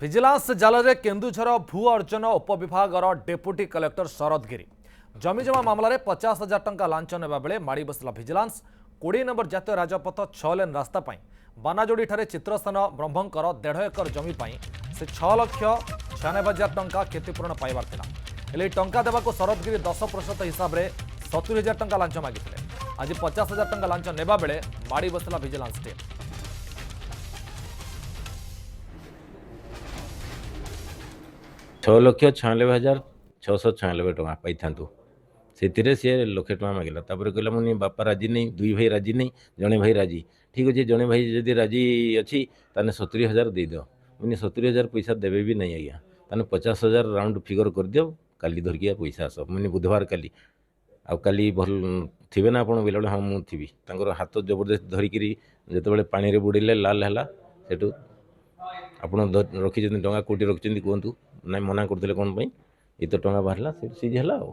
Vigilance ଜାଲରେ କେନ୍ଦୁଝର ଭୂ ଅର୍ଜନ ଉପବିଭାଗର ଡେପୁଟି କଲେକ୍ଟର ଶରଦ ଗିରି ଜମିଜମା ମାମଲାରେ 50,000 ଟଙ୍କା ଲାଞ୍ଚ ନେବା ବେଳେ ମାଡ଼ି ବସିଲା ଭିଜିଲାନ୍ସ 20 ନମ୍ବର ଜାତୀୟ ରାଜପଥ 6 ଲେନ୍ ରାସ୍ତା ପାଇଁ ବାନାଯୋଡ଼ିଠାରେ ଚିତ୍ରସ୍ଥାନ ବ୍ରହ୍ମଙ୍କର 1.5 ଏକର ଜମି ପାଇଁ ସେ 6,96,000 ଟଙ୍କା କ୍ଷତିପୂରଣ ପାଇବାର ଥିଲା। ହେଲେ ଏହି ଟଙ୍କା ଦେବାକୁ ଶରଦ ଗିରି 10% ହିସାବରେ 70,000 ଟଙ୍କା ଲାଞ୍ଚ ମାଗିଥିଲେ। ଆଜି 50,000 ଟଙ୍କା ଲାଞ୍ଚ ନେବା ବେଳେ ମାଡ଼ି ବସିଲା ଭିଜିଲାନ୍ସ ଟିମ୍। 6,96,696 टଙ୍କା पाइथान्तु ସେଥିରେ ସେ ଲକ୍ଷେ ଟଙ୍କା ମାଗିଲା। ତାପରେ କହିଲା ମୁଁ ବାପା ରାଜି ନାହିଁ, ଦୁଇ ଭାଇ ରାଜି ନାହିଁ, ଜଣେ ଭାଇ ରାଜି। ଠିକ୍ ଅଛି, ଜଣେ ଭାଇ ଯଦି ରାଜି ଅଛି ତାହେଲେ 70,000 ଦେଇଦିଅ। ମୁଁ 70,000 ପଇସା ଦେବେ ବି ନାହିଁ ଆଜ୍ଞା, ତାହେଲେ 50,000 ରାଉଣ୍ଡ ଫିଗର କରିଦିଅ, କାଲି ଧରିକି ପଇସା ଆସ। ମୁଁ ବୁଧବାର କାଲି ଆଉ କାଲି ଭଲ ଥିବେ ନା ଆପଣ ବୋଇଲା ବେଳେ ହଁ ମୁଁ ଥିବି। ତାଙ୍କର ହାତ ଜବରଦସ୍ତି ଧରିକିରି ଯେତେବେଳେ ପାଣିରେ ବୁଡ଼ିଲେ ଲାଲ ହେଲା, ସେଠୁ ଆପଣ ରଖିଛନ୍ତି ଟଙ୍କା କୋଉଠି ରଖିଛନ୍ତି କୁହନ୍ତୁ? ନାଇଁ ମନା କରୁଥିଲେ କ'ଣ ପାଇଁ? ଏ ତ ଟଙ୍କା ବାହାରିଲା, ସେଠି ସିଜ୍ ହେଲା ଆଉ।